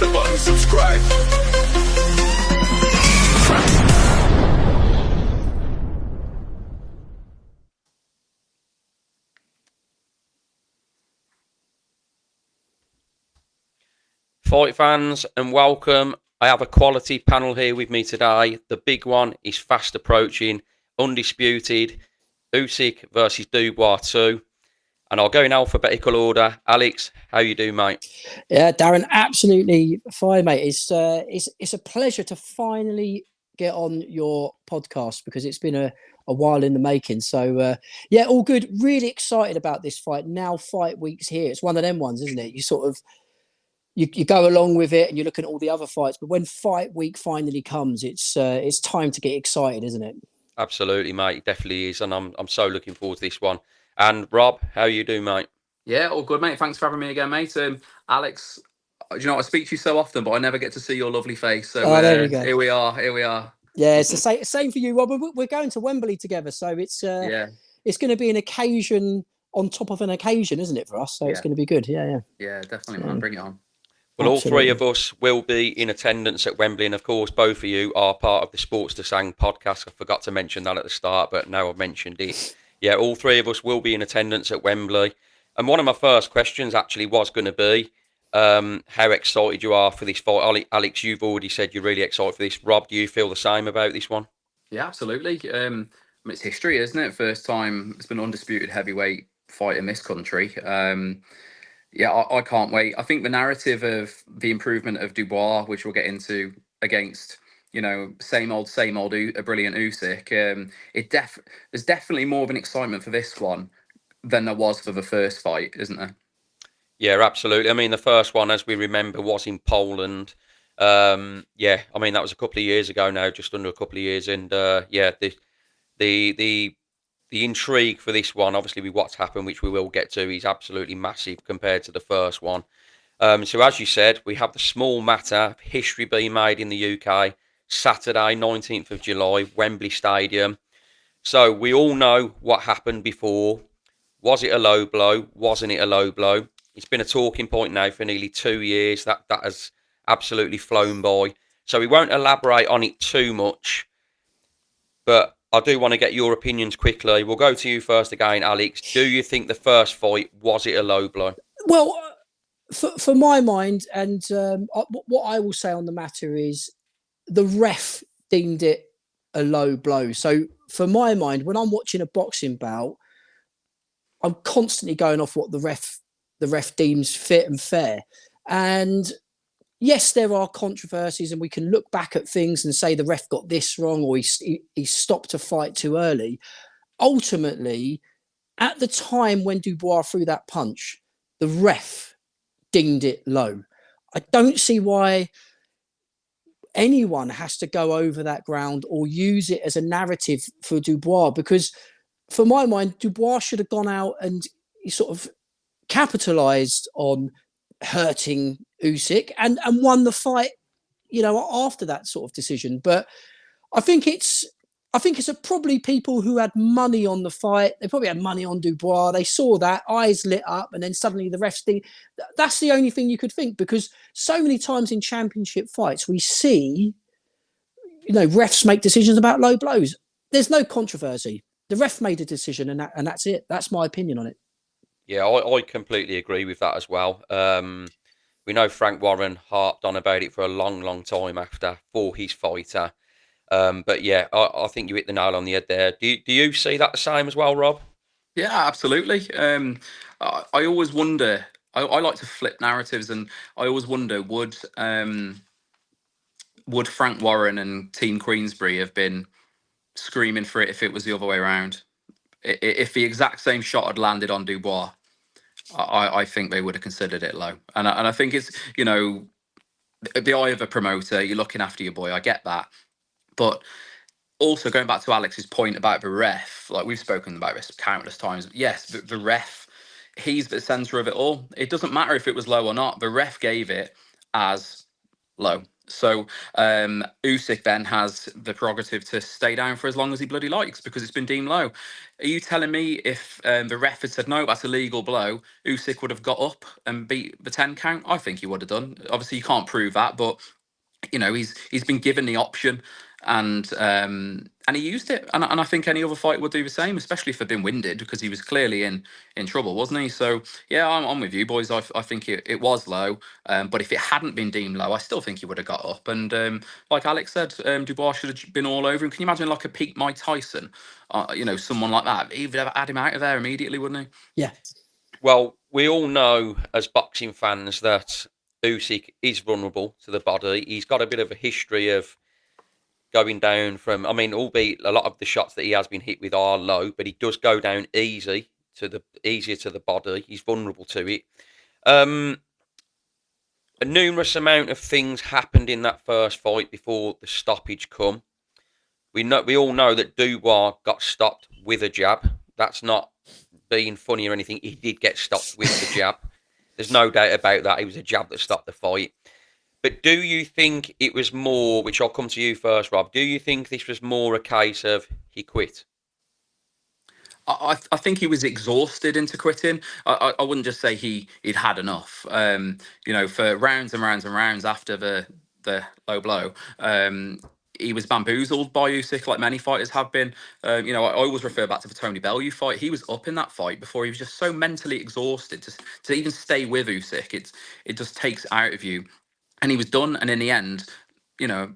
the button, subscribe. Fight fans, and welcome. I have a quality panel here with me today. The big one is fast approaching, undisputed, Usyk versus Dubois 2. And I'll go in alphabetical order. Alex, how you do, mate? Yeah, Darren, absolutely fine, mate. It's a pleasure to finally get on your podcast because it's been a while in the making. So yeah, all good. Really excited about this fight. Now fight week's here. It's one of them ones, isn't it? You sort of you go along with it and you look at all the other fights, but when fight week finally comes, it's time to get excited, isn't it? Absolutely, mate. It definitely is, and I'm so looking forward to this one. And Rob, how you do, mate? Yeah, all good, mate. Thanks for having me again, mate. Alex, do you know I speak to you so often, but I never get to see your lovely face. So there we go. Here we are. Here we are. Yeah, it's the same for you, Rob. We're going to Wembley together, so it's going to be an occasion on top of an occasion, isn't it, for us? So it's going to be good. Yeah. Yeah, definitely, man. Bring it on. Well, all three of us will be in attendance at Wembley, and of course, both of you are part of the Sports to Sang podcast. I forgot to mention that at the start, but now I've mentioned it. Yeah, all three of us will be in attendance at Wembley. And one of my first questions actually was going to be how excited you are for this fight. Alex, you've already said you're really excited for this. Rob, do you feel the same about this one? Yeah, absolutely. It's history, isn't it? First time it's been an undisputed heavyweight fight in this country. Yeah, I can't wait. I think the narrative of the improvement of Dubois, which we'll get into, against, same old, a brilliant Usyk, there's definitely more of an excitement for this one than there was for the first fight, isn't there? Yeah, absolutely. I mean, the first one, as we remember, was in Poland. I mean, that was a couple of years ago now, just under a couple of years. And the intrigue for this one, obviously with what's happened, which we will get to, is absolutely massive compared to the first one. So as you said, we have the small matter, history being made in the UK, Saturday, 19th of July, Wembley Stadium. So we all know what happened before. Was it a low blow? Wasn't it a low blow? It's been a talking point now for nearly 2 years. That has absolutely flown by. So we won't elaborate on it too much. But I do want to get your opinions quickly. We'll go to you first again, Alex. Do you think the first fight, was it a low blow? Well, for my mind, and what I will say on the matter is the ref deemed it a low blow. So for my mind, when I'm watching a boxing bout, I'm constantly going off what the ref deems fit and fair. And yes, there are controversies, and we can look back at things and say the ref got this wrong, or he stopped a fight too early. Ultimately, at the time when Dubois threw that punch, the ref deemed it low. I don't see why anyone has to go over that ground or use it as a narrative for Dubois, because for my mind, Dubois should have gone out and he sort of capitalized on hurting Usyk and won the fight, after that sort of decision. But I think it's probably people who had money on the fight. They probably had money on Dubois. They saw that, eyes lit up, and then suddenly the refs think. That's the only thing you could think, because so many times in championship fights we see, refs make decisions about low blows. There's no controversy. The ref made a decision, and that's it. That's my opinion on it. Yeah, I completely agree with that as well. We know Frank Warren harped on about it for a long, long time for his fighter. But yeah, I think you hit the nail on the head there. Do you see that the same as well, Rob? Yeah, absolutely. I always wonder. I like to flip narratives, and I always wonder would Frank Warren and Team Queensberry have been screaming for it if it was the other way around? If the exact same shot had landed on Dubois, I think they would have considered it low. And I think it's, the eye of a promoter, you're looking after your boy. I get that. But also going back to Alex's point about the ref, like we've spoken about this countless times. Yes, the ref, he's the center of it all. It doesn't matter if it was low or not. The ref gave it as low. So Usyk then has the prerogative to stay down for as long as he bloody likes because it's been deemed low. Are you telling me if the ref had said no, that's a legal blow, Usyk would have got up and beat the 10 count? I think he would have done. Obviously, you can't prove that, but he's been given the option, and he used it, and I think any other fighter would do the same, especially if they'd been winded because he was clearly in trouble, wasn't he? So yeah, I'm with you boys. I think it was low, but if it hadn't been deemed low, I still think he would have got up. And like Alex said, Dubois should have been all over him. Can you imagine like a peak Mike Tyson, someone like that? He would have had him out of there immediately, wouldn't he? Yeah. Well, we all know as boxing fans that Usyk is vulnerable to the body. He's got a bit of a history of going down from, I mean, albeit a lot of the shots that he has been hit with are low, but he does go down easier to the body. He's vulnerable to it. A numerous amount of things happened in that first fight before the stoppage come. We all know that Dubois got stopped with a jab. That's not being funny or anything. He did get stopped with the jab. There's no doubt about that. It was a jab that stopped the fight. But do you think it was more, which I'll come to you first, Rob, do you think this was more a case of he quit? I think he was exhausted into quitting. I wouldn't just say he'd had enough. For rounds and rounds and rounds after the low blow, he was bamboozled by Usyk, like many fighters have been. I always refer back to the Tony Bellew fight. He was up in that fight before he was just so mentally exhausted to even stay with Usyk. It just takes out of you, and he was done. And in the end,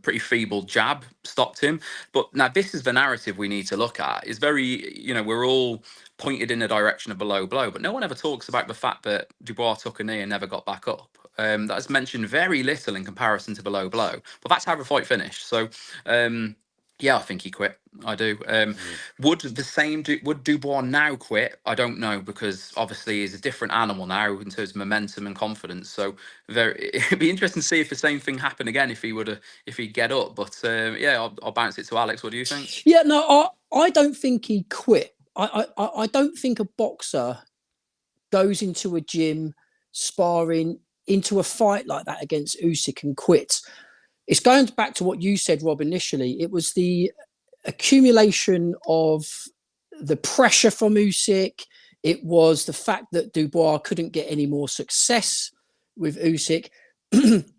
pretty feeble jab stopped him. But now this is the narrative we need to look at. It's very, we're all pointed in the direction of a low blow, but no one ever talks about the fact that Dubois took a knee and never got back up. That's mentioned very little in comparison to the low blow, but that's how the fight finished. So, yeah, I think he quit. I do. Would Dubois now quit? I don't know, because obviously he's a different animal now in terms of momentum and confidence. So it'd be interesting to see if the same thing happened again if he'd get up. But yeah, I'll bounce it to Alex. What do you think? Yeah, no, I don't think he quit. I don't think a boxer goes into a gym sparring into a fight like that against Usyk and quits. It's going back to what you said, Rob, initially. It was the accumulation of the pressure from Usyk. It was the fact that Dubois couldn't get any more success with Usyk.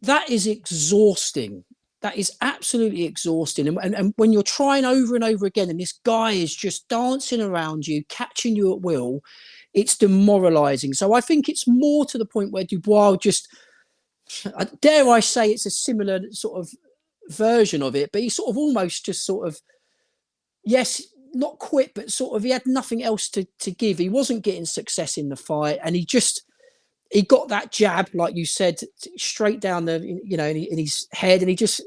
That is exhausting. That is absolutely exhausting. And when you're trying over and over again, and this guy is just dancing around you, catching you at will, it's demoralizing. So I think it's more to the point where Dubois just, dare I say, it's a similar sort of version of it, but he sort of almost just sort of, yes, not quit, but sort of he had nothing else to give. He wasn't getting success in the fight, and he got that jab, like you said, straight down in his head, and he just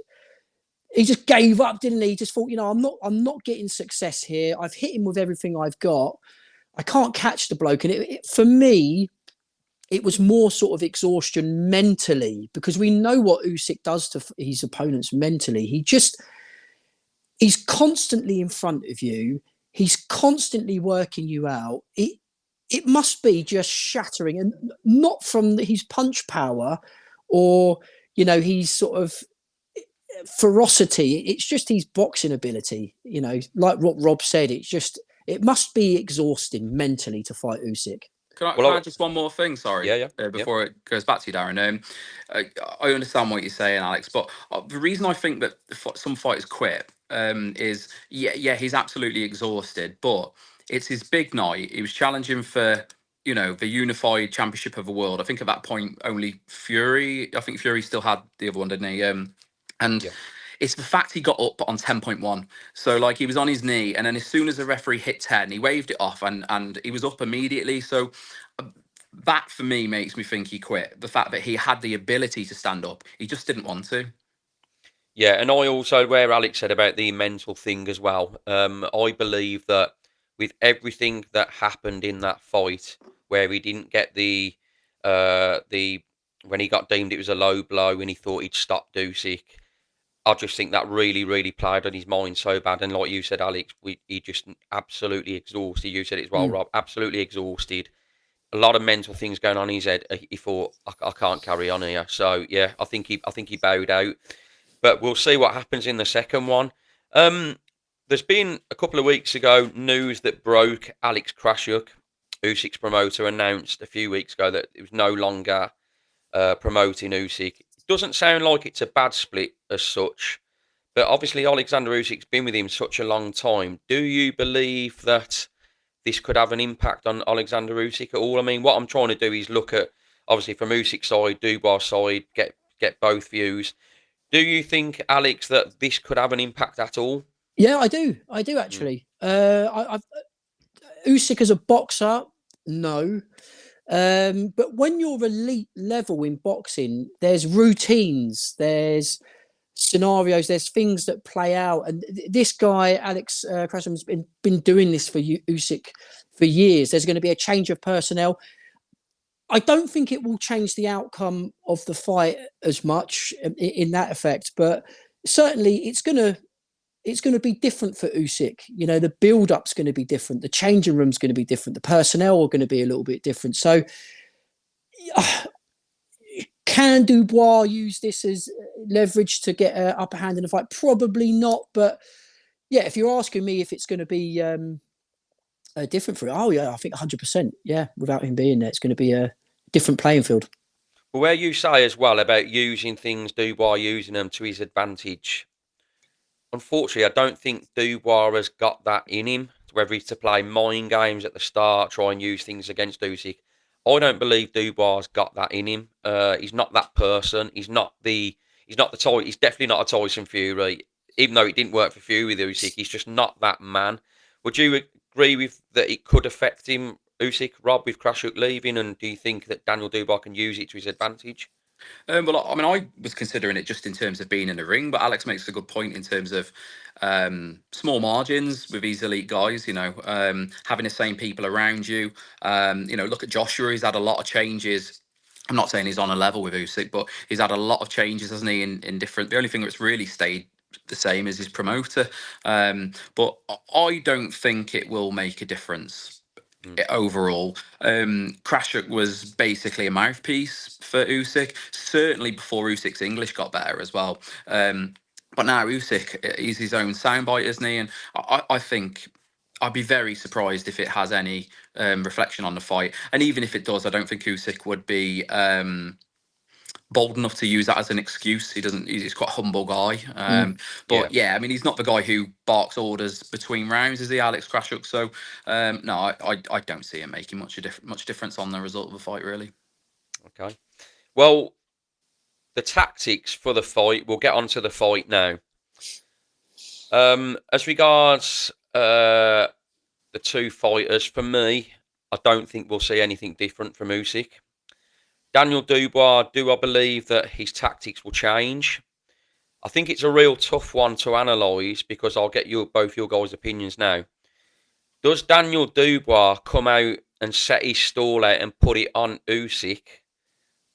gave up, didn't he? He just thought, I'm not getting success here. I've hit him with everything I've got. I can't catch the bloke. And for me, it was more sort of exhaustion mentally, because we know what Usyk does to his opponents mentally. He's constantly in front of you. He's constantly working you out. It must be just shattering, and not from his punch power or, his sort of ferocity. It's just his boxing ability, like what Rob said. It must be exhausting mentally to fight Usyk. Can I add just one more thing? Sorry. Yeah. Before it goes back to you, Darren. I understand what you're saying, Alex, but the reason I think that some fighters quit is, he's absolutely exhausted, but it's his big night. He was challenging for, the unified championship of the world. I think at that point, only Fury, I think Fury still had the other one, didn't he? It's the fact he got up on 10.1. So like he was on his knee, and then as soon as the referee hit 10, he waved it off and he was up immediately. So that for me makes me think he quit. The fact that he had the ability to stand up, he just didn't want to. Yeah, and I also, where Alex said about the mental thing as well, I believe that with everything that happened in that fight, where he didn't get when he got deemed it was a low blow and he thought he'd stopped Usyk, I just think that really, really played on his mind so bad. And like you said, Alex, he just absolutely exhausted. You said it as well, Rob, absolutely exhausted. A lot of mental things going on in his head. He thought, I can't carry on here. So yeah, I think he bowed out. but we'll see what happens in the second one. There's been a couple of weeks ago news that broke. Alex Krashuk, Usyk's promoter, announced a few weeks ago that it was no longer promoting Usyk. Doesn't sound like it's a bad split as such, but obviously Alexander Usyk's been with him such a long time. Do you believe that this could have an impact on Alexander Usyk at all? I mean, what I'm trying to do is look at, obviously, from Usyk's side, Dubois' side, get both views. Do you think, Alex, that this could have an impact at all? Yeah, I do Mm. actually. Usyk as a boxer, no. But when you're elite level in boxing, there's routines, there's scenarios, there's things that play out. And this guy, Alex Krasham's been doing this for Usyk for years. There's going to be a change of personnel. I don't think it will change the outcome of the fight as much in that effect, but certainly it's going to be different for Usyk. You know, the build-up's going to be different. The changing room's going to be different. The personnel are going to be a little bit different. So can Dubois use this as leverage to get an upper hand in the fight? Probably not. But yeah, if you're asking me if it's going to be different for it, oh yeah, I think 100%. Yeah, without him being there, it's going to be a different playing field. But where you say as well about using things, Dubois using them to his advantage, unfortunately, I don't think Dubois has got that in him, whether he's to play mind games at the start, try and use things against Usyk. I don't believe Dubois got that in him. He's not that person. He's not the Tyson. He's definitely not a Tyson Fury. Even though it didn't work for Fury with Usyk, he's just not that man. Would you agree with that? It could affect him, Usyk, Rob, with Krashuk leaving, and do you think that Daniel Dubois can use it to his advantage? Well, I mean, I was considering it just in terms of being in the ring, but Alex makes a good point in terms of small margins with these elite guys. You know, having the same people around you. You know, look at Joshua; he's had a lot of changes. I'm not saying he's on a level with Usyk, but he's had a lot of changes, hasn't he? In different. The only thing that's really stayed the same is his promoter. But I don't think it will make a difference overall. Krashuk was basically a mouthpiece for Usyk, certainly before Usyk's English got better as well. But now Usyk, he's his own soundbite, isn't he? And I think I'd be very surprised if it has any reflection on the fight. And even if it does, I don't think Usyk would be bold enough to use that as an excuse. He's quite a humble guy. But yeah, I mean, he's not the guy who barks orders between rounds, is he, Alex Krashuk? So no, I don't see him making much difference on the result of the fight, really. Okay. Well, the tactics for the fight, we'll get onto the fight now. As regards the two fighters, for me, I don't think we'll see anything different from Usyk. Daniel Dubois, do I believe that his tactics will change? I think it's a real tough one to analyse because I'll get both your guys' opinions now. Does Daniel Dubois come out and set his stall out and put it on Usyk,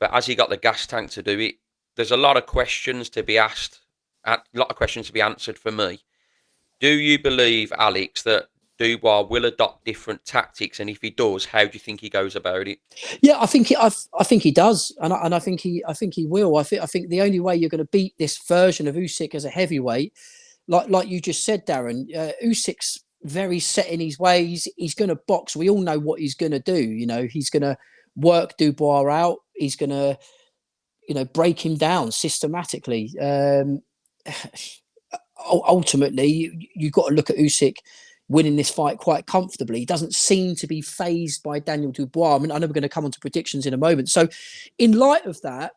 but has he got the gas tank to do it? There's a lot of questions to be asked, a lot of questions to be answered for me. Do you believe, Alex, that Dubois will adopt different tactics, and if he does, how do you think he goes about it? Yeah, I think he does, and I think he will. I think the only way you're going to beat this version of Usyk as a heavyweight, like you just said, Darren, Usyk's very set in his ways. He's going to box. We all know what he's going to do. You know, he's going to work Dubois out. He's going to, break him down systematically. Ultimately, you've got to look at Usyk winning this fight quite comfortably. He doesn't seem to be phased by Daniel Dubois. I mean, I know we're going to come on to predictions in a moment. So in light of that,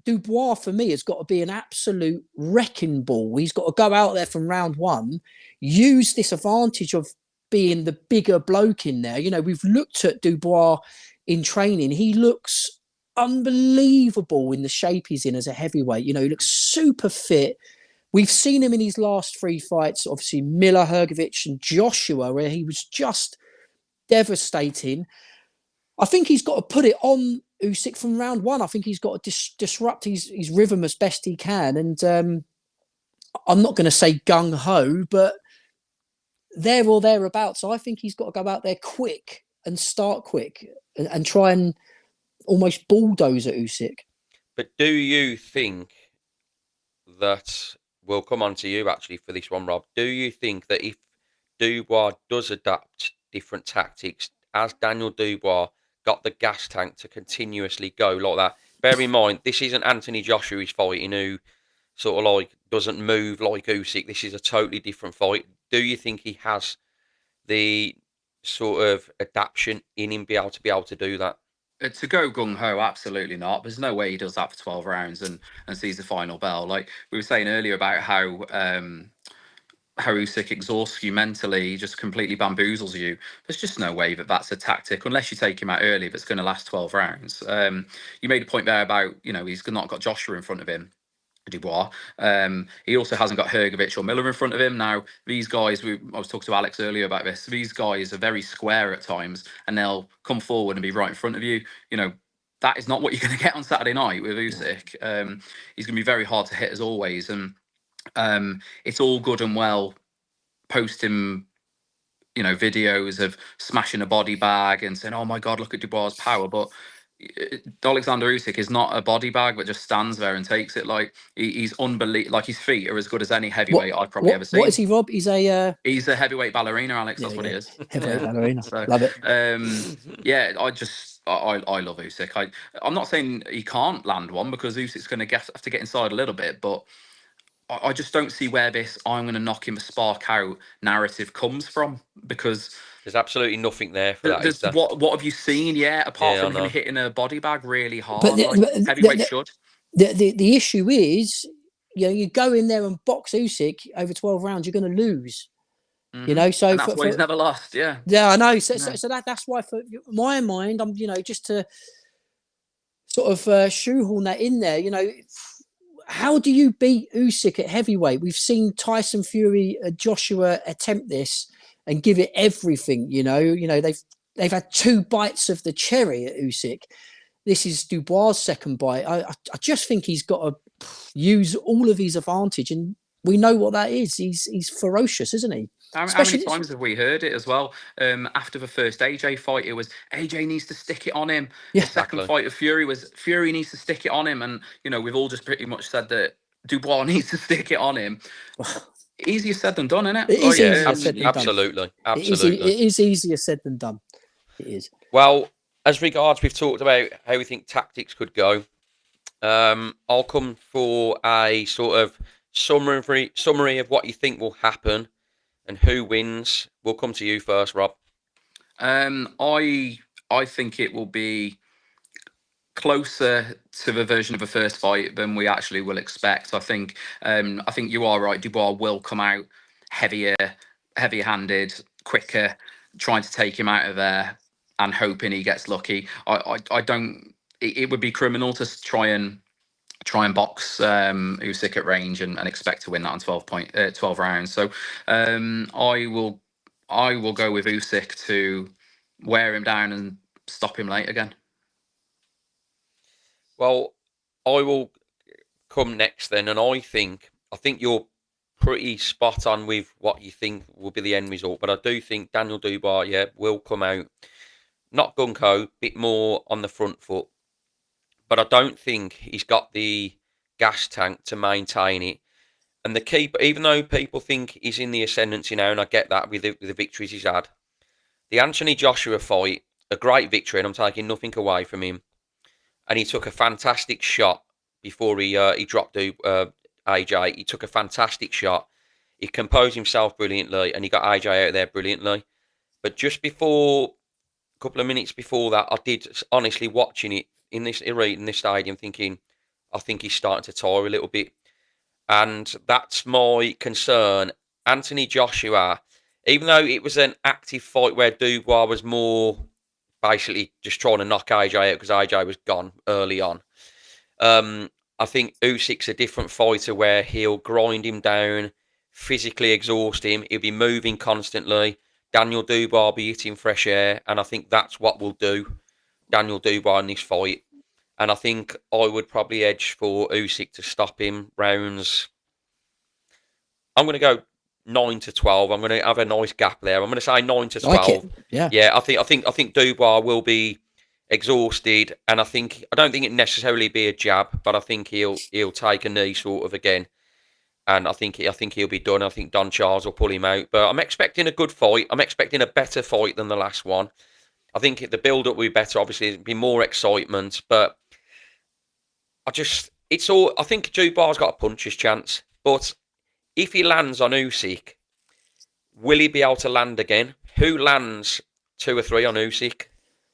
Dubois, for me, has got to be an absolute wrecking ball. He's got to go out there from round one, use this advantage of being the bigger bloke in there. You know, we've looked at Dubois in training. He looks unbelievable in the shape he's in as a heavyweight. You know, he looks super fit. We've seen him in his last three fights, obviously Miller, Hrgovic and Joshua, where he was just devastating. I think he's got to put it on Usyk from round one. I think he's got to disrupt his rhythm as best he can. And I'm not going to say gung-ho, but there or thereabouts. I think he's got to go out there quick and start quick and try and almost bulldoze at Usyk. But do you think that we'll come on to you actually for this one, Rob. Do you think that if Dubois does adapt different tactics, as Daniel Dubois got the gas tank to continuously go like that? Bear in mind, this isn't Anthony Joshua he's fighting, who sort of like doesn't move like Usyk. This is a totally different fight. Do you think he has the sort of adaptation in him be able to do that? To go gung ho, absolutely not. There's no way he does that for 12 rounds and sees the final bell. Like we were saying earlier about how Usyk exhausts you mentally, just completely bamboozles you. There's just no way that that's a tactic, unless you take him out early, that's going to last 12 rounds. You made a point there about, he's not got Joshua in front of him, Dubois. He also hasn't got Hergovich or Miller in front of him. Now, these guys, I was talking to Alex earlier about this, these guys are very square at times, and they'll come forward and be right in front of you. That is not what you're going to get on Saturday night with Usyk. He's going to be very hard to hit as always. And it's all good and well posting, videos of smashing a body bag and saying, "Oh my God, look at Dubois' power." But Alexander Usyk is not a body bag that just stands there and takes it. Like he's unbelievable. Like his feet are as good as any heavyweight I've probably ever seen. What is he, Rob? He's a heavyweight ballerina, Alex. That's what he is. Heavyweight ballerina. So, love it. I love Usyk. I'm not saying he can't land one, because Usyk's going to have to get inside a little bit, but I just don't see where this "I'm going to knock him a spark out" narrative comes from, because there's absolutely nothing there for that. What have you seen? Yeah, apart from him hitting a body bag really hard, heavyweight should. The issue is, you go in there and box Usyk over 12 rounds, you're going to lose. Mm-hmm. So and that's why he's never lost. Yeah, I know. So that's why, for my mind, I'm just to sort of shoehorn that in there. How do you beat Usyk at heavyweight? We've seen Tyson Fury, Joshua attempt this and give it everything. They've had 2 bites of the cherry at Usyk. This is Dubois' second bite. I just think he's got to use all of his advantage, and we know what that is. He's ferocious, isn't he? How many times have we heard it as well? After the first AJ fight, it was AJ needs to stick it on him. Yeah. The second fight of Fury was Fury needs to stick it on him. And, we've all just pretty much said that Dubois needs to stick it on him. Easier said than done, isn't it? It is easier said than done. Absolutely. It is easier said than done. It is. Well, as regards, we've talked about how we think tactics could go. I'll come for a sort of summary of what you think will happen and who wins. We'll come to you first, Rob. I think it will be closer to the version of the first fight than we actually will expect. I think you are right. Dubois will come out heavier-handed, quicker, trying to take him out of there and hoping he gets lucky. I don't. It would be criminal to try and box Usyk at range and expect to win that on 12 rounds. So I will go with Usyk to wear him down and stop him late again. Well, I will come next then, and I think you're pretty spot on with what you think will be the end result. But I do think Daniel Dubois, will come out not gung-ho, bit more on the front foot. But I don't think he's got the gas tank to maintain it. And the key, even though people think he's in the ascendancy now, and I get that with the victories he's had, the Anthony Joshua fight, a great victory, and I'm taking nothing away from him. And he took a fantastic shot before he dropped AJ. He took a fantastic shot. He composed himself brilliantly, and he got AJ out there brilliantly. But just before, a couple of minutes before that, I did honestly watching it in this stadium, thinking, I think he's starting to tire a little bit. And that's my concern. Anthony Joshua, even though it was an active fight where Dubois was more basically just trying to knock AJ out because AJ was gone early on, I think Usyk's a different fighter where he'll grind him down, physically exhaust him. He'll be moving constantly. Daniel Dubois will be hitting fresh air, and I think that's what will do Daniel Dubois in this fight. And I think I would probably edge for Usyk to stop him rounds. I'm going to go 9-12. I'm going to have a nice gap there. I'm going to say 9-12. Like it. Yeah. I think Dubois will be exhausted, and I don't think it necessarily be a jab, but I think he'll take a knee sort of again, and I think he'll be done. I think Don Charles will pull him out, but I'm expecting a good fight. I'm expecting a better fight than the last one. I think the build-up will be better. Obviously, there'll be more excitement, but I think Dubois got a puncher's chance, but if he lands on Usyk, will he be able to land again? Who lands 2 or 3 on Usyk?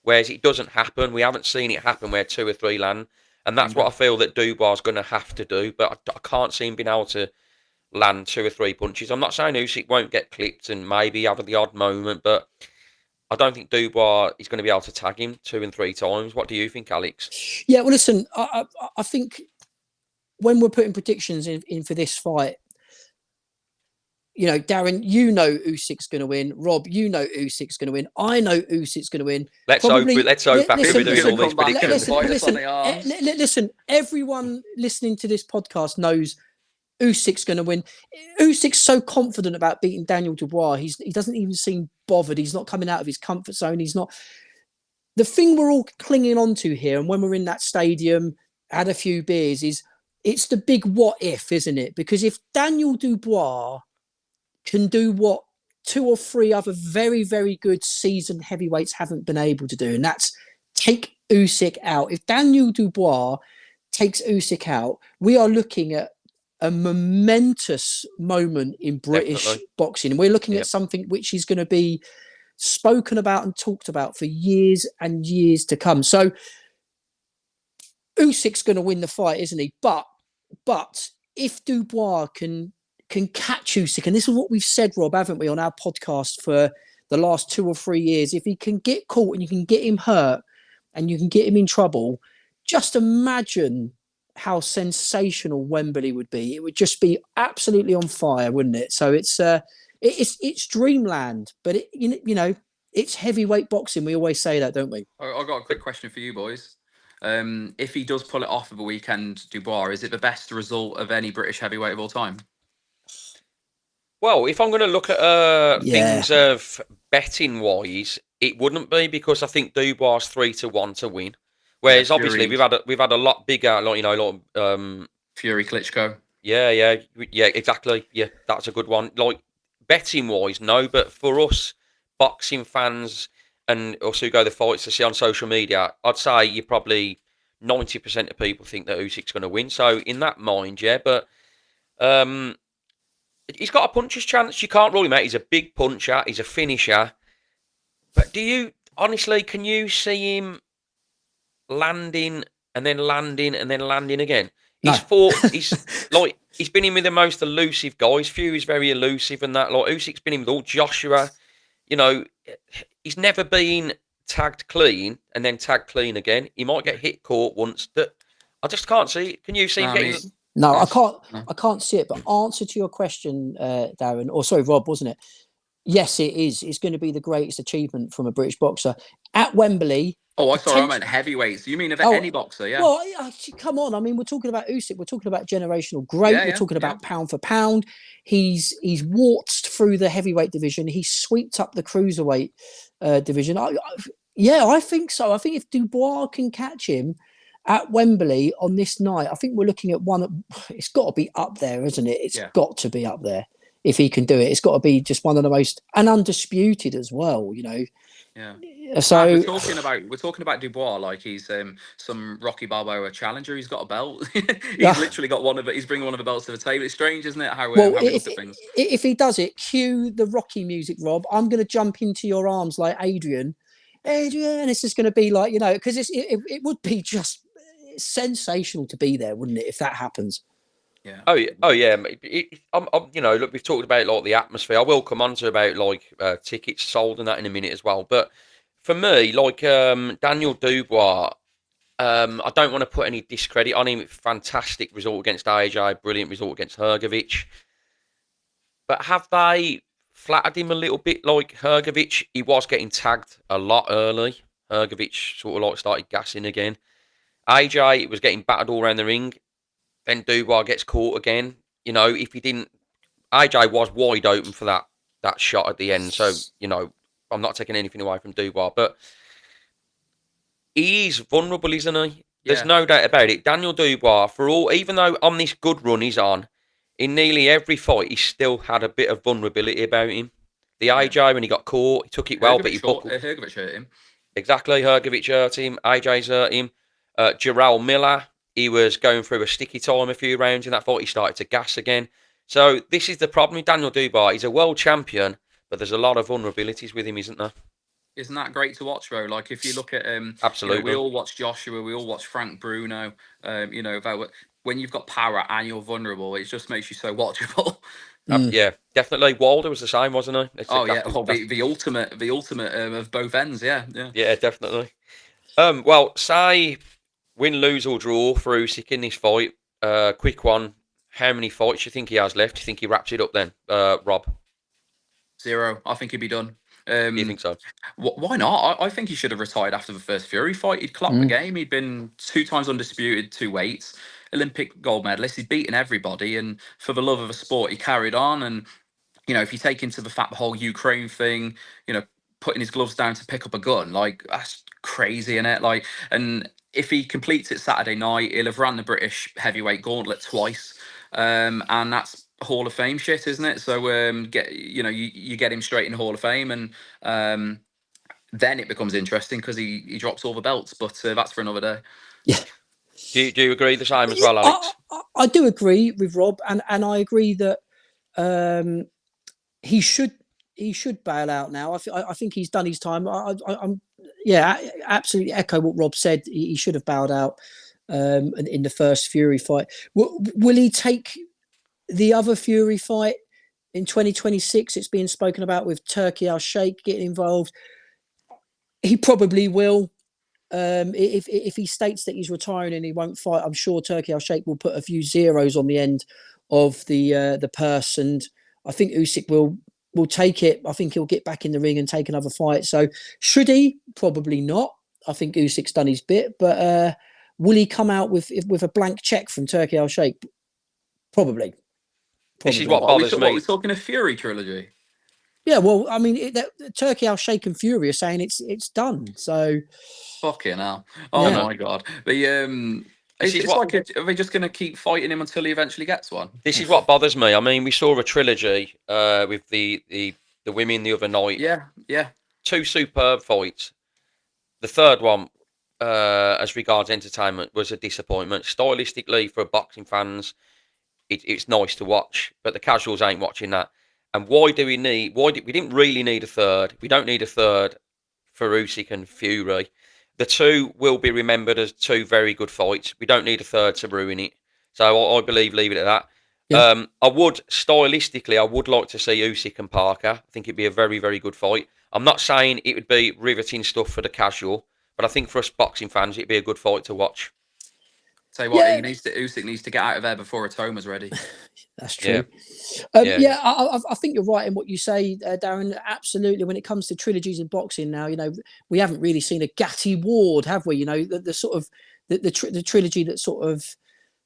Whereas it doesn't happen. We haven't seen it happen where 2 or 3 land. And that's what I feel that Dubois is going to have to do. But I can't see him being able to land 2 or 3 punches. I'm not saying Usyk won't get clipped and maybe have the odd moment, but I don't think Dubois is going to be able to tag him 2 and 3 times. What do you think, Alex? Yeah, well, listen, I think when we're putting predictions in for this fight, you know, Darren, you know Usyk's going to win. Rob, you know Usyk's going to win. I know Usyk's going to win. Let's hope after we're doing all these predictions. Listen, everyone listening to this podcast knows Usyk's going to win. Usyk's so confident about beating Daniel Dubois. He doesn't even seem bothered. He's not coming out of his comfort zone. He's not. The thing we're all clinging on to here, and when we're in that stadium, had a few beers, is it's the big what if, isn't it? Because if Daniel Dubois can do what 2 or 3 other very, very good seasoned heavyweights haven't been able to do, and that's take Usyk out. If Daniel Dubois takes Usyk out, we are looking at a momentous moment in British boxing. We're looking at something which is going to be spoken about and talked about for years and years to come. So Usyk's going to win the fight, isn't he? But if Dubois can catch Usyk, and this is what we've said, Rob, haven't we, on our podcast for the last 2 or 3 years, if he can get caught and you can get him hurt and you can get him in trouble, just imagine how sensational Wembley would be. It would just be absolutely on fire, wouldn't it? So it's dreamland, but you know, it's heavyweight boxing. We always say that, don't we? I've got a quick question for you boys. If he does pull it off of a weekend, Dubois, is it the best result of any British heavyweight of all time? Well, if I'm going to look at things of betting wise, it wouldn't be, because I think Dubois 3-1 to win. Whereas obviously we've had a lot bigger, like, you know, Fury Klitschko. Yeah, exactly. Yeah, that's a good one. Like betting wise, no, but for us boxing fans and us who go the fights to see on social media, I'd say you probably 90% of people think that Usyk's going to win. So in that mind, yeah, but he's got a puncher's chance. You can't rule him out. He's a big puncher. He's a finisher. But can you see him landing and then landing and then landing again? He's he's been in with the most elusive guys. Fury's very elusive and that. Like Usyk's been in with all Joshua. You know, he's never been tagged clean and then tagged clean again. He might get hit caught once. I just can't see it. Can you see him getting? No, I can't. I can't see it. But answer to your question, Darren, or sorry, Rob, wasn't it? Yes, it is. It's going to be the greatest achievement from a British boxer at Wembley. Oh, I meant heavyweights. You mean any boxer? Yeah. Well, come on. I mean, we're talking about Usyk. We're talking about generational great. We're talking about pound for pound. He's waltzed through the heavyweight division. He swept up the cruiserweight division. I think so. I think if Dubois can catch him at Wembley on this night, I think we're looking at one. It's got to be up there, isn't it? It's got to be up there. If he can do it, it's got to be just one of the most, and undisputed as well, you know. Yeah. So we're talking about Dubois like he's some Rocky Balboa challenger. He's got a belt. He's literally got he's bringing one of the belts to the table. It's strange, isn't it? How we look at things. If he does it, cue the Rocky music, Rob. I'm going to jump into your arms like Adrian. It's just going to be like, you know, because it would be just sensational to be there, wouldn't it, if that happens? Yeah. Oh yeah. You know, look, we've talked about like the atmosphere. I will come on to about like tickets sold and that in a minute as well. But for me, like Daniel Dubois, I don't want to put any discredit on him. Fantastic result against AJ, brilliant result against Hrgovic. But have they flattered him a little bit? Like Hrgovic, he was getting tagged a lot early. Hrgovic sort of like started gassing again. AJ, it was getting battered all around the ring. Then Dubois gets caught again. You know, if he didn't, AJ was wide open for that shot at the end. So, you know, I'm not taking anything away from Dubois, but he is vulnerable, isn't he? There's no doubt about it. Daniel Dubois, even though on this good run he's on, in nearly every fight, he still had a bit of vulnerability about him. The AJ, when he got caught, he took it well, but he buckled. Hrgovic hurt him. Exactly, Hrgovic hurt him. AJ's hurt him. Jarrell Miller, he was going through a sticky time a few rounds in that fight. He started to gas again. So this is the problem with Daniel Dubois. He's a world champion, but there's a lot of vulnerabilities with him, isn't there? Isn't that great to watch, though? Like, if you look at, Absolutely. we all watch Joshua, we all watch Frank Bruno. When you've got power and you're vulnerable, it just makes you so watchable. Yeah, definitely. Wilder was the same, wasn't he? The ultimate of both ends. Yeah. Yeah, definitely. Well, say win, lose or draw for Usyk in this fight. Quick one. How many fights do you think he has left? Do you think he wraps it up then, Rob? 0. I think he'd be done. You think so? Why not? I think he should have retired after the first Fury fight. He'd clocked the game. He'd been 2 times undisputed, 2 weights, Olympic gold medalist. He'd beaten everybody, and for the love of a sport, he carried on. And if you take into the fact the whole Ukraine thing, putting his gloves down to pick up a gun, like, that's crazy, innit? Like, and if he completes it Saturday night, he'll have ran the British heavyweight gauntlet twice, and that's Hall of Fame shit, isn't it? So you get him straight in the Hall of Fame, and then it becomes interesting because he drops all the belts, but that's for another day. Yeah. Do you agree the same as well, Alex? I do agree with Rob, and I agree that he should bail out now. I think he's done his time. I'm absolutely echo what Rob said. He should have bowed out in the first Fury fight. Will he take the other Fury fight in 2026? It's being spoken about with Turki Al-Sheikh getting involved. He probably will. If he states that he's retiring and he won't fight, I'm sure Turki Al-Sheikh will put a few zeros on the end of the purse, and I think Usyk will take it. I think he'll get back in the ring and take another fight. So should he? Probably not. I think Usyk's done his bit, but will he come out with a blank check from Turki Al-Sheikh? Probably. This is what bothers me. We're talking a Fury trilogy. Yeah, well, I mean, Turki Al-Sheikh and Fury are saying it's done. So, fucking hell! Oh my god! Are they just going to keep fighting him until he eventually gets one? This is what bothers me. I mean, we saw a trilogy with the women the other night. Yeah. 2 superb fights. The third one, as regards entertainment, was a disappointment. Stylistically, for boxing fans, it's nice to watch, but the casuals ain't watching that. And we didn't really need a third. We don't need a third for Usyk and Fury. The 2 will be remembered as 2 very good fights. We don't need a third to ruin it. So I believe leave it at that. Yeah. I would like to see Usyk and Parker. I think it'd be a very, very good fight. I'm not saying it would be riveting stuff for the casual, but I think for us boxing fans, it'd be a good fight to watch. Tell you what, Usyk needs to get out of there before Atoma's ready. That's true. Yeah, I think you're right in what you say, Darren. Absolutely. When it comes to trilogies in boxing now, we haven't really seen a Gatti Ward, have we? The sort of the trilogy that sort of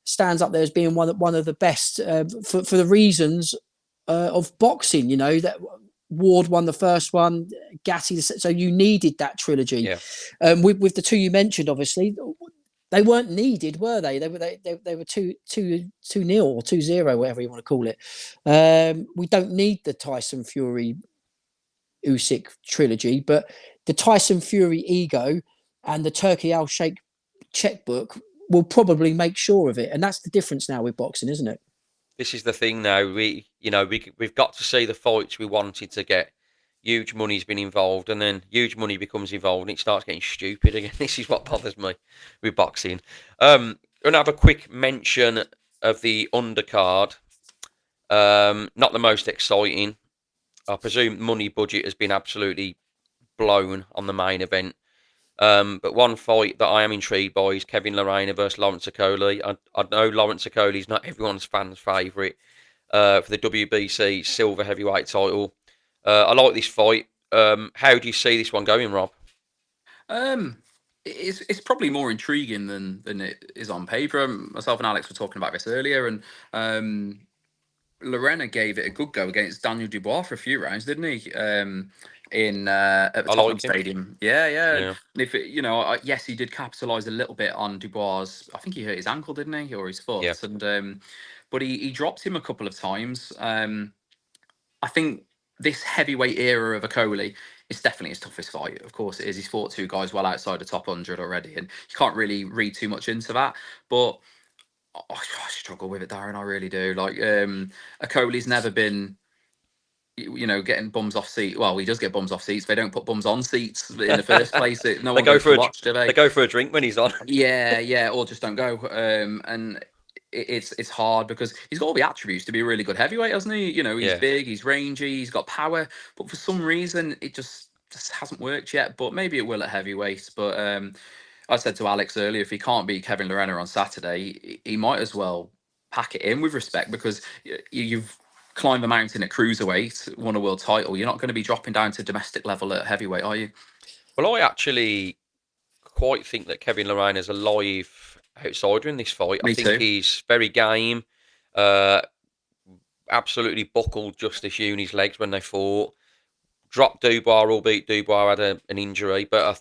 stands up there as being one of the best for the reasons of boxing. That Ward won the first one, Gatti. So you needed that trilogy. Yeah. With the 2 you mentioned, obviously. They weren't needed, were they? They were 2-0 or 2-0, whatever you want to call it. We don't need the Tyson Fury Usyk trilogy, but the Tyson Fury ego and the Turki Al-Sheikh checkbook will probably make sure of it, and that's the difference now with boxing, isn't it? This is the thing now. We've got to see the fights we wanted to get. Huge money's been involved, and then huge money becomes involved, and it starts getting stupid again. This is what bothers me with boxing. I'm going to have a quick mention of the undercard. Not the most exciting. I presume money budget has been absolutely blown on the main event. But one fight that I am intrigued by is Kevin Lerena versus Lawrence Okoli. I know Lawrence Okoli is not everyone's fan's favourite for the WBC silver heavyweight title. I like this fight. How do you see this one going, Rob? It's probably more intriguing than it is on paper. Myself and Alex were talking about this earlier, and Lorena gave it a good go against Daniel Dubois for a few rounds, didn't he? At the Tottenham Stadium. Yeah. And if yes, he did capitalise a little bit on Dubois. I think he hurt his ankle, didn't he, or his foot? Yeah. And but he dropped him a couple of times. I think this heavyweight era of Okolie is definitely his toughest fight. Of course, it is. He's fought two guys well outside the top 100 already, and you can't really read too much into that. But I struggle with it, Darren. I really do. Like, Okolie's never been, getting bums off seats. Well, he does get bums off seats. They don't put bums on seats in the first place. No one goes to watch, do they? They go for a drink when he's on. Yeah, or just don't go. And it's hard because he's got all the attributes to be a really good heavyweight, hasn't he? He's big, he's rangy, he's got power, but for some reason it just hasn't worked yet. But maybe it will at heavyweight. But I said to Alex earlier, if he can't beat Kevin Lorena on Saturday, he might as well pack it in with respect, because you've climbed the mountain at cruiserweight, won a world title. You're not going to be dropping down to domestic level at heavyweight, are you? Well, I actually quite think that Kevin Lorena's a live outsider in this fight. Me I think too. he's very game. Absolutely buckled Justice Uni's legs when they fought. Dropped Dubois, albeit Dubois had an injury, but I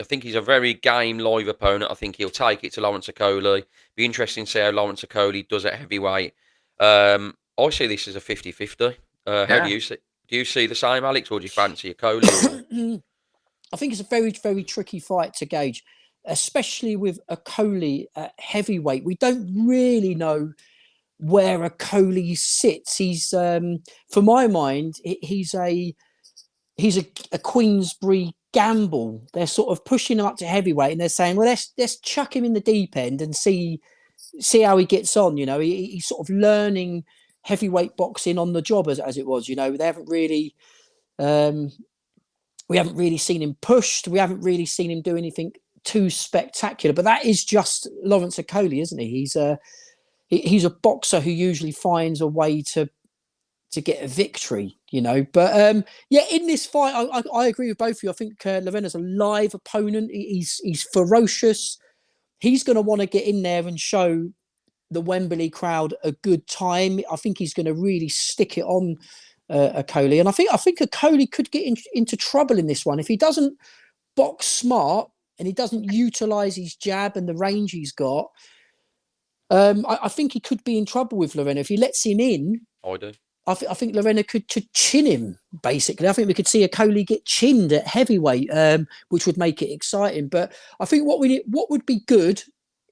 think he's a very game live opponent. I think he'll take it to Lawrence Okolie. Be interesting to see how Lawrence Okolie does at heavyweight. I see this as a 50-50. How do you see? Do you see the same, Alex, or do you fancy Okolie? I think it's a very, very tricky fight to gauge, especially with Okolie at heavyweight. We don't really know where Okolie sits. He's, for my mind, he's a Queensbury gamble. They're sort of pushing him up to heavyweight, and they're saying, "Well, let's chuck him in the deep end and see how he gets on." He's sort of learning heavyweight boxing on the job, as it was. They haven't really. We haven't really seen him pushed. We haven't really seen him do anything too spectacular. But that is just Lawrence Okolie, isn't he? He's a boxer who usually finds a way to get a victory, But in this fight, I agree with both of you. I think Lorena's a live opponent. He's ferocious. He's going to want to get in there and show the Wembley crowd a good time. I think he's going to really stick it on Okolie, and I think Okolie could get into trouble in this one if he doesn't box smart and he doesn't utilize his jab and the range he's got. I think he could be in trouble with Lorena if he lets him in. I do. I think Lorena could chin him, basically. I think we could see Okolie get chinned at heavyweight, which would make it exciting. But I think what would be good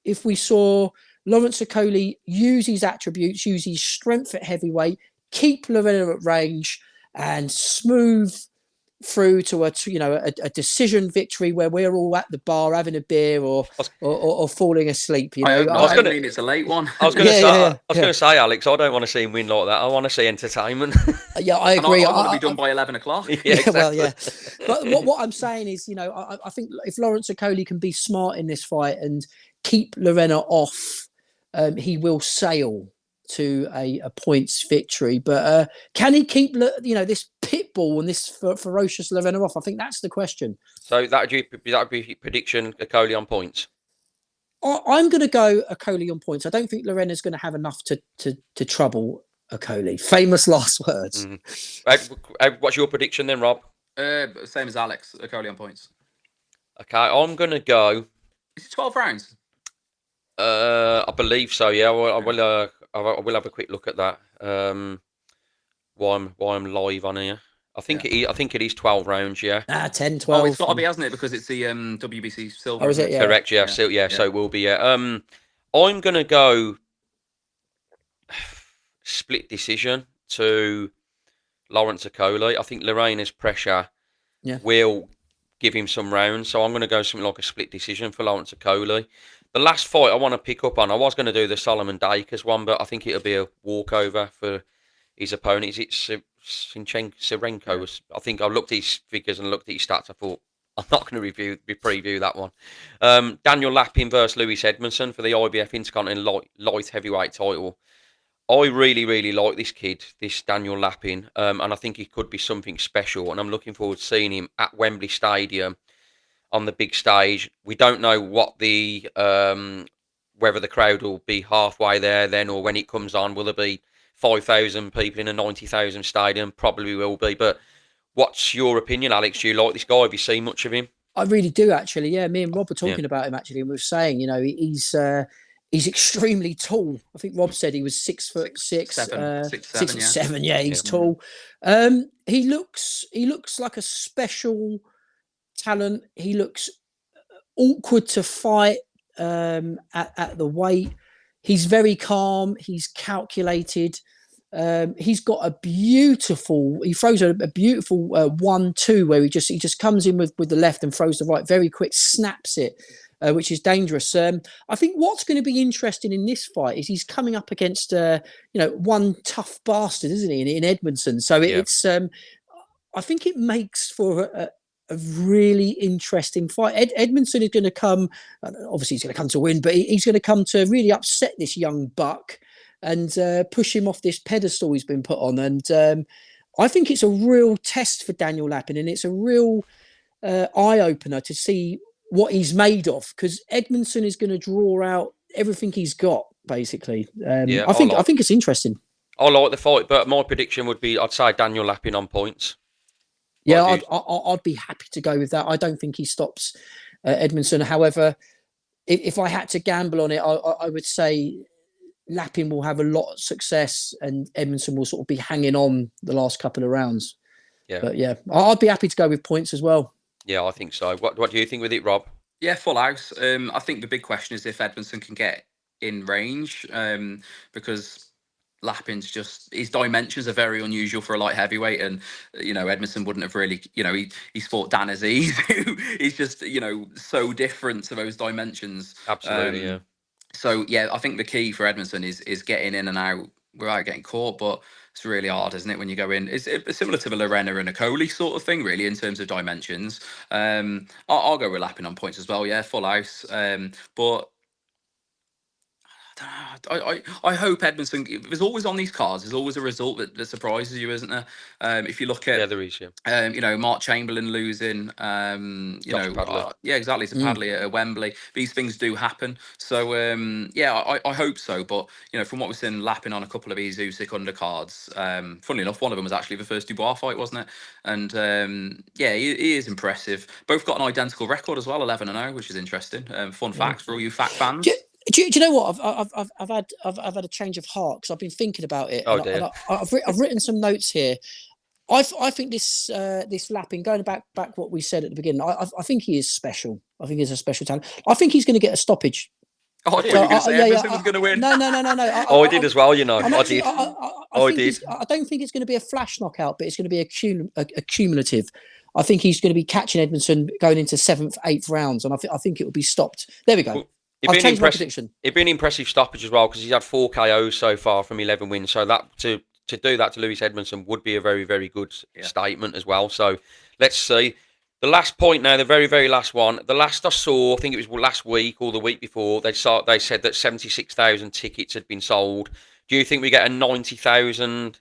if we saw Lawrence Okolie use his attributes, use his strength at heavyweight, keep Lorena at range, and smooth through to a decision victory where we're all at the bar having a beer or falling asleep. I mean, it's a late one. I was going to say, Alex, I don't want to see him win like that. I want to see entertainment. Yeah, I agree. I want to be done by 11 o'clock. Yeah, exactly. Well, yeah. But what I'm saying is, I think if Lawrence Okolie can be smart in this fight and keep Lorena off, he will sail to a points victory. But can he keep this pit bull and this ferocious Lorena off? I think that's the question. So that would be prediction Okolie on points. I'm going to go Okolie on points. I don't think Lorena's going to have enough to trouble Okolie. Famous last words. What's your prediction then, Rob? Same as Alex. Okolie on points. Okay, I'm going to go. Is it 12 rounds? I believe so. Yeah, I will have a quick look at that. While I'm live on here, I think it is 12 rounds. Yeah. 10, 12. Oh, it's got to be, hasn't it? Because it's the WBC silver. Oh, is it? Yeah. Correct. Yeah. So it will be. Yeah. I'm gonna go split decision to Lawrence Okolie. I think Lorena's pressure will give him some rounds, so I'm going to go something like a split decision for Lawrence Okolie. The last fight I want to pick up on, I was going to do the Solomon Dacres one, but I think it'll be a walkover for his opponent. Is it Serenko? I think I looked at his figures and looked at his stats. I thought, I'm not going to preview that one. Daniel Lappin versus Lewis Edmonson for the IBF Intercontinental Light Heavyweight title. I really, really like this kid, this Daniel Lappin, and I think he could be something special. And I'm looking forward to seeing him at Wembley Stadium on the big stage. We don't know what whether the crowd will be halfway there then, or when it comes on, will there be 5,000 people in a 90,000 stadium? Probably will be. But what's your opinion, Alex? Do you like this guy? Have you seen much of him? I really do, actually. Yeah, me and Rob were talking about him, actually, and we were saying, He's extremely tall. I think Rob said he was 6'6", 6'7", yeah. 6'7". Yeah, he's Yeah. tall. He looks like a special talent. He looks awkward to fight at the weight. He's very calm. He's calculated. He's got a beautiful. He throws a beautiful 1-2 where he just comes in with the left and throws the right very quick, snaps it, which is dangerous. I think what's going to be interesting in this fight is he's coming up against one tough bastard, isn't he, in Edmonson? So it's I think it makes for a really interesting fight. Edmondson is going to come, obviously he's going to come to win, but he's going to come to really upset this young buck and push him off this pedestal he's been put on. And I think it's a real test for Daniel Lappin, and it's a real eye-opener to see what he's made of, because Edmondson is going to draw out everything he's got, basically. I think it's interesting. I like the fight, but my prediction would be I'd say Daniel Lappin on points. Yeah, I'd be happy to go with that. I don't think he stops Edmondson. However, if I had to gamble on it, I would say Lappin will have a lot of success and Edmondson will sort of be hanging on the last couple of rounds. Yeah. But yeah, I'd be happy to go with points as well. Yeah, I think so. What do you think with it, Rob? Yeah, full house. I think the big question is if Edmondson can get in range, because Lappin's just, his dimensions are very unusual for a light heavyweight, and Edmondson wouldn't have really, he's fought Dan Aziz, who is just so different to those dimensions. Absolutely, yeah. So yeah, I think the key for Edmondson is getting in and out without getting caught, but it's really hard, isn't it, when you go in? It's similar to the Lorena and a Coley sort of thing, really, in terms of dimensions. I'll go with Lappin on points as well. Yeah, full house. But I hope Edmondson. There's always on these cards. There's always a result that surprises you, isn't there? If you look at there is. Yeah. Mark Chamberlain losing. Yeah, exactly. To Padley at Wembley. These things do happen. So I hope so. But from what we've seen, Lappin on a couple of these Usyk undercards. Funnily enough, one of them was actually the first Dubois fight, wasn't it? And he is impressive. Both got an identical record as well, 11-0, which is interesting. Fun facts for all you fact fans. Do you know what? I've had a change of heart because I've been thinking about it. I've written some notes here. I think this Lappin, going back what we said at the beginning, I think he is special. I think he's a special talent. I think he's going to get a stoppage. Oh, I thought you were going to say Edmonton was going to win. No. I did as well, I did. I did. I don't think it's going to be a flash knockout, but it's going to be a cumulative. I think he's going to be catching Edmonton going into 7th, 8th rounds, and I think it will be stopped. There we go. Well, I've changed my prediction. It'd be an impressive stoppage as well because he's had 4 KOs so far from 11 wins. So that to do that to Lewis Edmondson would be a very, very good statement as well. So let's see. The last point now, the very, very last one. The last I saw, I think it was last week or the week before, they said that 76,000 tickets had been sold. Do you think we get a 90,000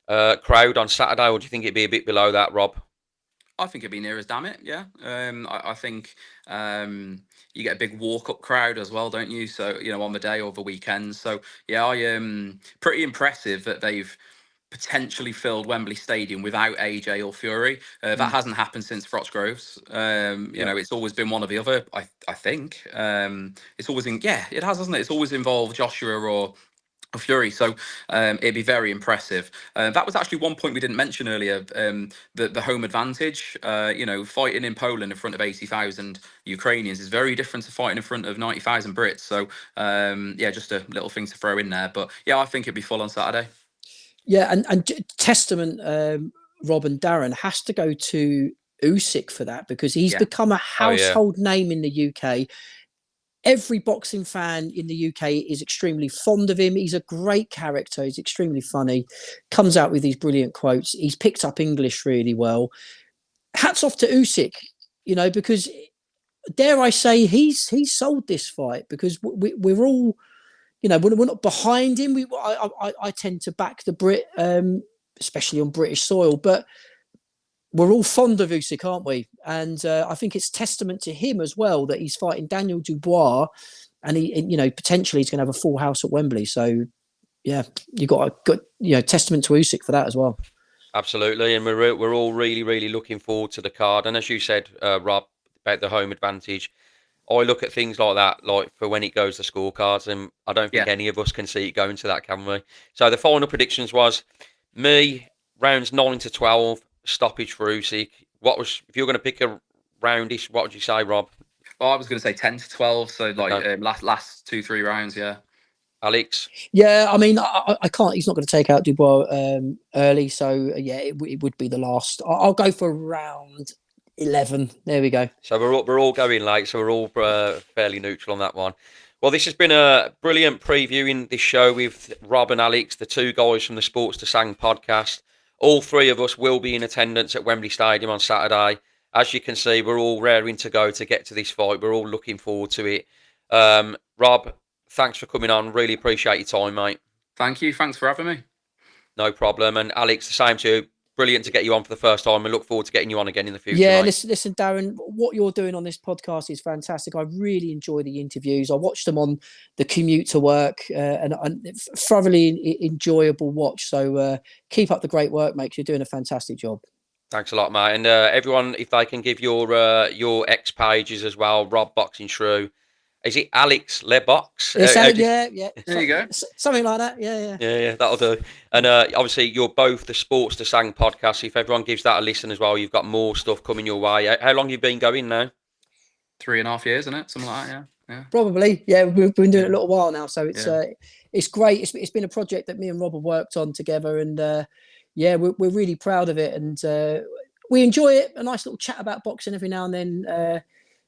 crowd on Saturday, or do you think it'd be a bit below that, Rob? I think it'd be near as damn it, yeah. I think you get a big walk-up crowd as well, don't you? So, on the day or the weekend. So, yeah, pretty impressive that they've potentially filled Wembley Stadium without AJ or Fury. That hasn't happened since Frochgroves. It's always been one or the other, I think. It's always it has, hasn't it? It's always involved Joshua or Fury, so it'd be very impressive. That was actually one point we didn't mention earlier. The home advantage, fighting in Poland in front of 80,000 Ukrainians is very different to fighting in front of 90,000 Brits. So just a little thing to throw in there. But yeah, I think it'd be full on Saturday. Yeah, and testament, Rob and Darren, has to go to Usyk for that, because he's become a household name in the UK. Every boxing fan in the UK is extremely fond of him. He's a great character. He's extremely funny. Comes out with these brilliant quotes. He's picked up English really well. Hats off to Usyk, because dare I say he's sold this fight, because we're all, we're not behind him. I tend to back the Brit, especially on British soil, but we're all fond of Usyk, aren't we? And I think it's testament to him as well that he's fighting Daniel Dubois, and he, potentially he's going to have a full house at Wembley. So, yeah, you got a good, testament to Usyk for that as well. Absolutely, and we're all really, really looking forward to the card. And as you said, Rob, about the home advantage, I look at things like that, like for when it goes to scorecards, and I don't think Yeah. any of us can see it going to that, can we? So the final predictions was me rounds 9 to 12 stoppage for Usyk. What was if you were going to pick a roundish? What would you say, Rob? Well, I was going to say 10 to 12. So like Okay, last 2-3 rounds. Yeah. Alex. Yeah, I mean, I can't. He's not going to take out Dubois early, so yeah, it would be the last. I'll go for round 11. There we go. So we're all going late, so we're all fairly neutral on that one. Well, this has been a brilliant previewing this show with Rob and Alex, the two guys from the Sports to Sang podcast. All three of us will be in attendance at Wembley Stadium on Saturday. As you can see, we're all raring to go to get to this fight. We're all looking forward to it. Rob, thanks for coming on. Really appreciate your time, mate. Thank you. Thanks for having me. No problem. And Alex, the same to you. Brilliant to get you on for the first time. We look forward to getting you on again in the future, Yeah, mate. listen, Darren, what you're doing on this podcast is fantastic. I really enjoy the interviews. I watch them on the commute to work, and thoroughly enjoyable watch. So keep up the great work, mate. You're doing a fantastic job. Thanks a lot, mate. And everyone, if they can give your X pages as well, Rob Boxing Shrew. Is it Alex Lebox? Yeah. There you go. Something like that. Yeah. Yeah, that'll do. And obviously, you're both the Sports to Sang podcast. If everyone gives that a listen as well, you've got more stuff coming your way. How long have you been going now? 3.5 years, isn't it? Something like that. Yeah. Probably. Yeah, we've been doing it a little while now, so Yeah. it's great. It's been a project that me and Rob have worked on together, and yeah, we're really proud of it, and we enjoy it. A nice little chat about boxing every now and then.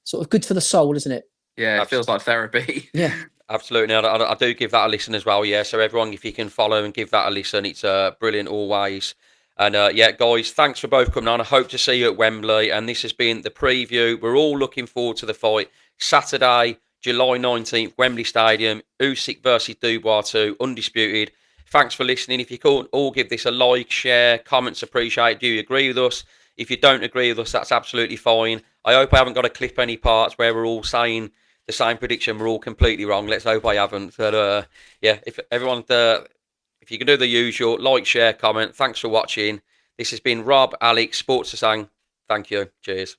Sort of good for the soul, isn't it? Yeah, it feels like therapy. Yeah. Absolutely. I do give that a listen as well. Yeah. So everyone, if you can follow and give that a listen, it's brilliant always. And yeah, guys, thanks for both coming on. I hope to see you at Wembley. And this has been the preview. We're all looking forward to the fight. Saturday, July 19th, Wembley Stadium. Usyk versus Dubois 2, undisputed. Thanks for listening. If you could all give this a like, share, comments appreciated. Do you agree with us? If you don't agree with us, that's absolutely fine. I hope I haven't got to clip any parts where we're all saying the same prediction. We're all completely wrong. Let's hope I haven't. But yeah, if everyone, if you can do the usual, like, share, comment. Thanks for watching. This has been Rob, Alex, Sports to Sang. Thank you. Cheers.